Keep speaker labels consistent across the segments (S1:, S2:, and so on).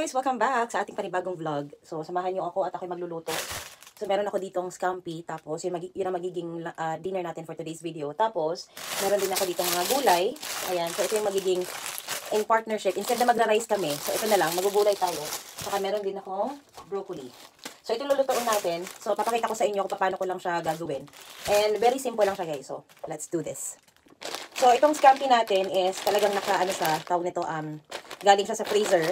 S1: guys! Welcome back sa ating panibagong vlog. So, samahan niyo ako at ako'y magluluto. So, meron ako ditong scampi. Tapos, yun ang magiging dinner natin for today's video. Tapos, meron din ako ditong mga gulay. Ayan. So, ito yung magiging in partnership. Instead na magra-rice kami. So, ito na lang. Magugulay tayo. Saka, meron din akong broccoli. So, ito lulutuin natin. So, papakita ko sa inyo kung paano ko lang siya gagawin. And, very simple lang siya, guys. So, let's do this. So, itong scampi natin is talagang tawag nito, galing siya sa freezer.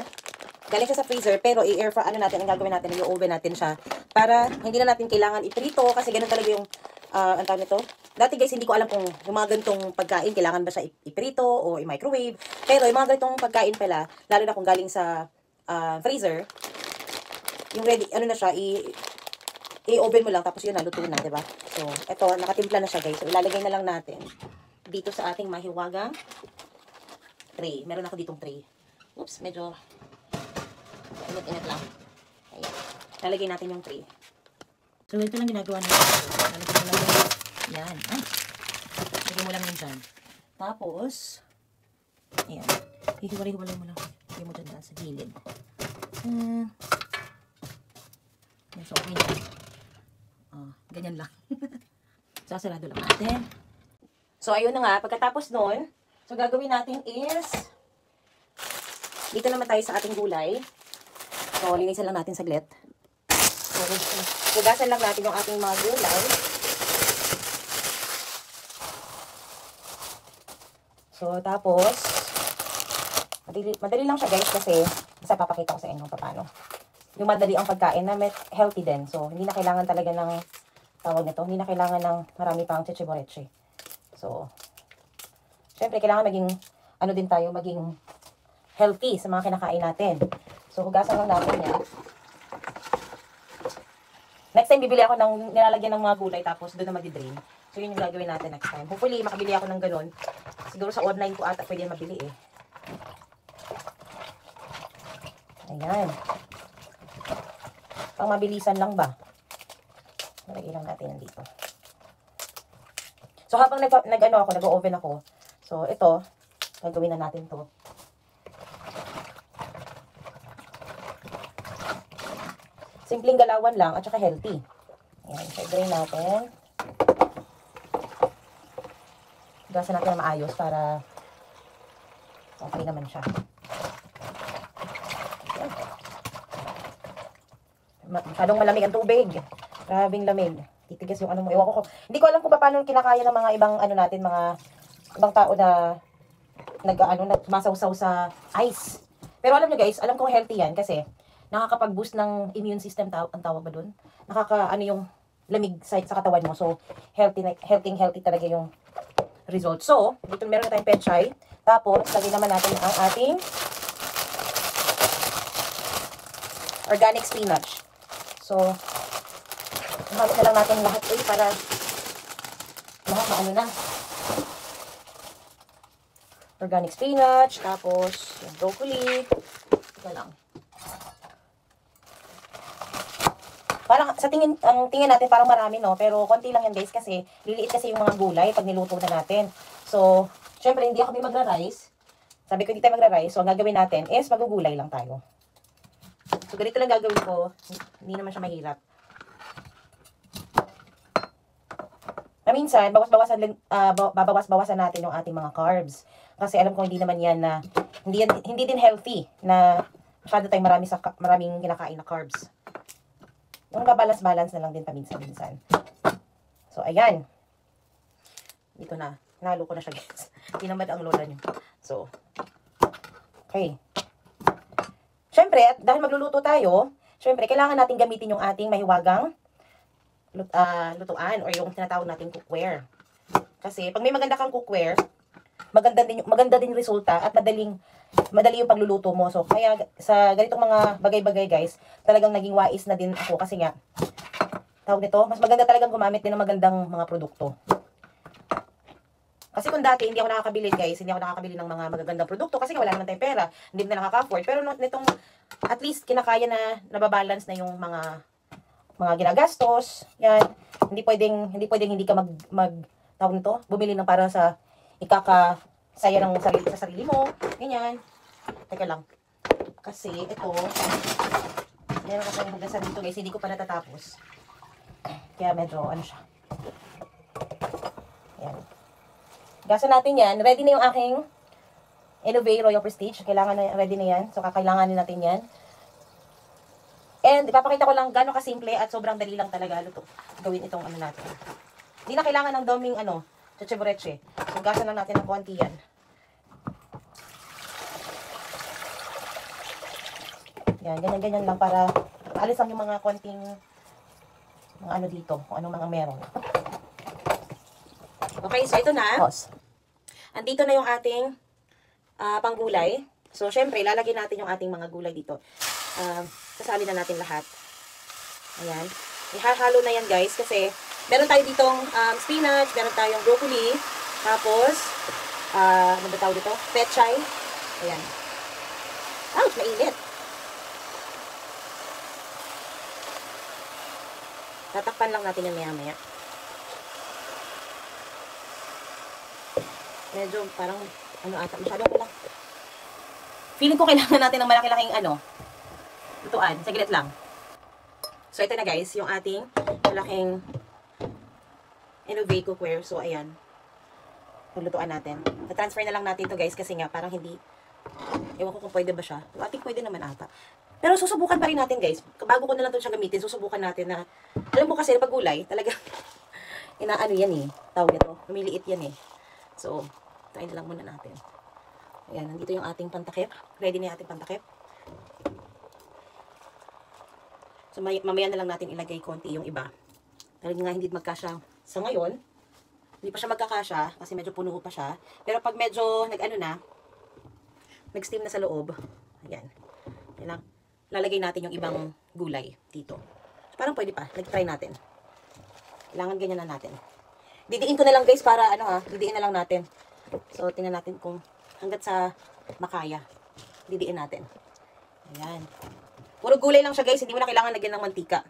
S1: Galing siya sa freezer, pero i-air fry, ang gagawin natin, i-oven natin siya. Para hindi na natin kailangan iprito, kasi ganun talaga yung, ang tawag nito. Dati guys, hindi ko alam kung yung mga ganitong pagkain, kailangan ba siya iprito o i-microwave. Pero yung mga ganitong pagkain pala, lalo na kung galing sa freezer, yung ready, na siya, i-oven mo lang, tapos yun, naluto na, diba? So, eto, nakatimpla na siya guys. So, ilalagay na lang natin dito sa ating mahiwagang tray. Meron ako ditong tray. Oops, medyo init-init lang. Ayan. Lalagay natin yung tray. So, ito lang ginagawa natin. Lalagay mo lang yung, yan. Ay! Lagay mo lang yung dyan. Tapos, ayan. Hihiwalay-hiwalay mo lang. Lagay mo dyan sa gilid. Yan, so, okay na. Ganyan lang. Sasarado lang natin. So, ayun na nga. Pagkatapos nun, so, gagawin natin is, dito naman tayo sa ating gulay. So, linisan lang natin saglit. So, hugasan lang natin yung ating mga gulay. So, tapos, madali lang siya guys kasi, isa papakita ko sa inyo paano. Yung madali ang pagkain na healthy din. So, hindi na kailangan talaga ng, tawag nito, hindi na kailangan ng marami pang chichiboreche. So, syempre, kailangan maging, din tayo, maging healthy sa mga kinakain natin. So, hugasan lang natin yan. Next time, bibili ako ng nilalagyan ng mga gulay, tapos doon na mag-drain. So, yun yung gagawin natin next time. Hopefully, makabili ako ng ganun. Siguro sa online ko ata pwede mabili eh. Ayan. Pang mabilisan lang ba? Nalagay lang natin yan dito. So, habang nag-oven ako, so, ito, gagawin na natin to. Simpleng galawan lang at saka healthy. Ayan, so, drain natin. Gasan natin na maayos para okay naman siya. Ayan. Masyadong malamig ang tubig. Grabing lamig. Titigas yung mo. Ewan ko. Hindi ko alam kung paano kinakaya ng mga ibang natin, mga ibang tao na sumasawsaw sa ice. Pero alam nyo guys, alam kong healthy yan kasi nakakapag-boost ng immune system, ang tawag ba dun? Yung lamig sa katawan mo. So, healthy talaga yung result. So, dito meron na tayong pechay. Tapos, lagay naman natin ang ating organic spinach. So, halo na lang natin lahat para na. Organic spinach, tapos yung broccoli. Ito lang. Parang sa tingin natin parang marami no, pero konti lang yan guys kasi liliit kasi yung mga gulay pag niluto na natin. So, syempre hindi ako magra-rice. Sabi ko hindi tayo magra-rice. So, ang gagawin natin is magugulay lang tayo. So, ganito lang gagawin ko. Hindi naman siya mahirap. Minsan, babawas-bawasan natin yung ating mga carbs. Kasi alam ko hindi naman yan na, hindi din healthy na masyado tayong maraming kinakain na carbs. Yung babalance-balance na lang din paminsan-minsan. So, ayan. Dito na. Nalo ko na siya, guys. Tinamad ang lola nyo. So, okay. Siyempre, dahil magluluto tayo, siyempre, kailangan natin gamitin yung ating mahiwagang lutuan or yung tinatawag nating cookware. Kasi, pag may maganda kang cookware, maganda din resulta at madali yung pagluluto mo. So, kaya sa ganitong mga bagay-bagay guys, talagang naging wais na din ako kasi nga, tawag nito, mas maganda talagang gumamit din ng magandang mga produkto. Kasi kung dati hindi ako nakakabili guys, hindi ako nakakabili ng mga magagandang produkto kasi wala naman tayong pera, hindi na nakaka-afford. Pero nitong at least kinakaya na nababalance na yung mga ginagastos. Yan. Hindi pwedeng hindi ka tawag nito, bumili ng para sa ikakasaya ng sarili mo. Ganyan. Teka lang. Kasi ito, meron kasi hugasan dito guys, hindi ko pa natatapos. Kaya medyo ano siya. Ayan. Hugasan natin yan. Ready na yung aking Innovate Royal Prestige. Kailangan na, ready na yan. So, kakailanganin natin yan. And, ipapakita ko lang gano'ng kasimple at sobrang dali lang talaga gawin itong ano natin. Hindi na kailangan ng doming chichibureche. So, hugasan lang natin ng konti yan. Yan, ganyan-ganyan lang para alis lang yung mga konting mga ano dito, kung anong mga meron. Okay, so ito na. Pause. Andito na yung ating panggulay. So, syempre, lalagyan natin yung ating mga gulay dito. Sasali na natin lahat. Ayan. Ihahalo na yan, guys, kasi meron tayo ditong spinach, meron tayong broccoli, tapos, ano ba tawag dito? Pechay. Ayan. Ouch, mainit. Tatakpan lang natin yung maya-maya. Medyo parang, masyadong lang. Feeling ko kailangan natin ng malaki-laking lutuan. Saglit lang. So, ito na guys, yung ating malaking Innovate cookware. So, ayan. Paglutuan natin. Na-transfer na lang natin to guys kasi nga parang hindi, ewan ko kung pwede ba siya. I think pwede naman ata. Pero susubukan pa rin natin guys. Bago ko na lang ito siya gamitin, susubukan natin na, alam mo kasi pag gulay, talaga, inaano yan eh. Tawag ito. Lumiliit yan eh. So, try na lang muna natin. Ayan, nandito yung ating pantakip. Ready na yung ating pantakip. So, mamaya na lang natin ilagay konti yung iba. Talaga nga hindi magkasya sa ngayon. Hindi pa siya magkakasya kasi medyo puno pa siya. Pero pag medyo nag-steam na sa loob, ayan. Ayan lang. Lalagay natin yung ibang gulay dito. So, parang pwede pa. Nag-try natin. Kailangan ganyan na natin. Didiin ko na lang guys para didiin na lang natin. So, tingnan natin kung hanggat sa makaya. Didiin natin. Ayan. Puro gulay lang siya guys. Hindi mo na kailangan lagyan ng mantika.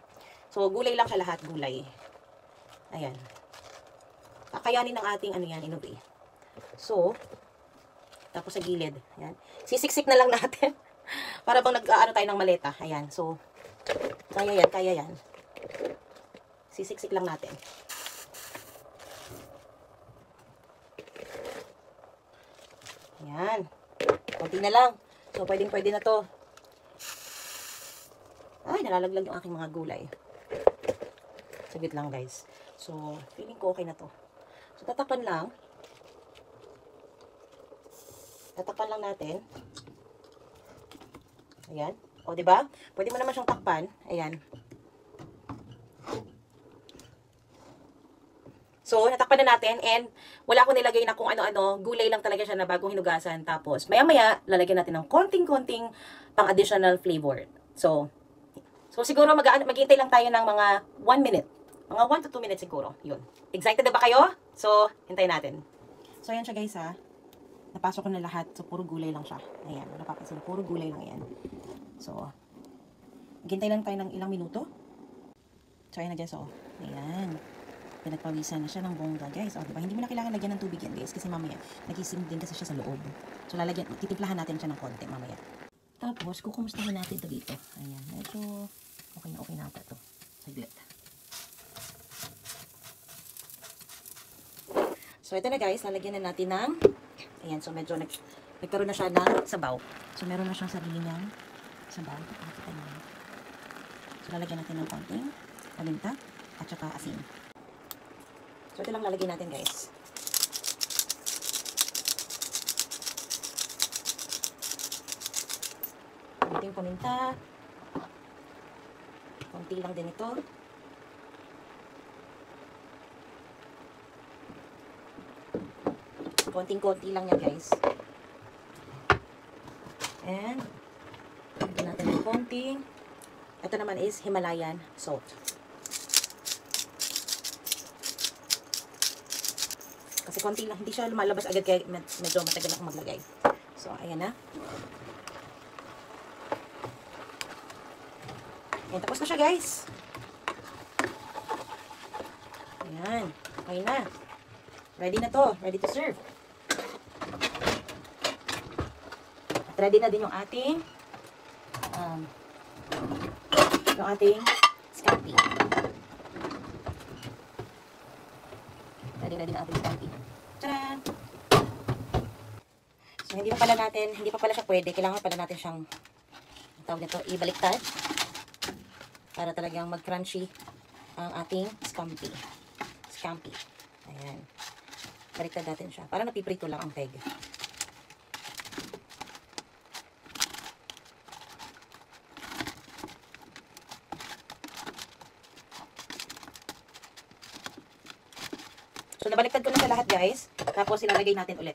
S1: So, gulay lang siya lahat. Gulay. Ayan. Kakayanin ng ating Innovate. So, tapos sa gilid. Ayan. Sisiksik na lang natin. Para bang tayo ng maleta. Ayan. So, kaya yan. Kaya yan. Sisiksik lang natin. Ayan. Konti na lang. So, pwede na to. Ay, nalalaglag yung aking mga gulay. Saglit lang, guys. So, feeling ko okay na to. So, tatakpan lang. Tatakpan lang natin. Ayan. O, diba? Pwede mo naman siyang takpan. Ayan. So, natakpan na natin and wala akong nilagay na kung ano-ano. Gulay lang talaga siya na bagong hinugasan. Tapos, maya-maya, lalagyan natin ng konting-konting pang-additional flavor. So siguro maghintay lang tayo ng mga 1 minute. Mga 1 to 2 minutes siguro. Yun. Excited na ba kayo? So, hintayin natin. So, ayan siya guys ha. Napasok ko na lahat. So, puro gulay lang siya. Ayan. Wala papansin. Puro gulay lang yan. So, maghintay lang tayo ng ilang minuto. So, ayan na guys. So, ayan. Pinagpawisan na siya ng bongga guys. O, diba? Hindi mo na kailangan lagyan ng tubig yan guys. Kasi mamaya, nagising din kasi siya sa loob. So, titimplahan natin siya ng konti mamaya. Tapos, kukumustahin natin ito dito. Ayan. Medyo, okay na ata ito. Saglit. So, ito na guys. Lalagyan na natin ng, ayan. So, medyo nagkaroon na siya ng sabaw. So, meron na siyang sarili niyang sabaw. So, lalagyan natin ng konting paminta at saka asin. So, ito lang lalagyan natin guys. Konting paminta. Konti lang din ito. Konting-konti lang yan guys. And, lagyan natin ng konting. Ito naman is Himalayan salt. Kasi konti lang, hindi siya lumalabas agad kaya medyo matagal akong maglagay. So, ayan na. Ayan, tapos na siya guys. Ayan, okay na. Ready na to, ready to serve. At ready na din yung ating yung ating scampi. Ready na ating scampi. Tcharan! So, hindi pa pala siya pwede. Kailangan pala natin siyang, tawag nito, ibaliktad para talagang mag-crunchy ang ating scampi. Scampi. Ayan. Baliktad natin siya. Para napiprito lang ang peg. So, nabaliktad ko na siya lahat, guys. Tapos, ilalagay natin ulit.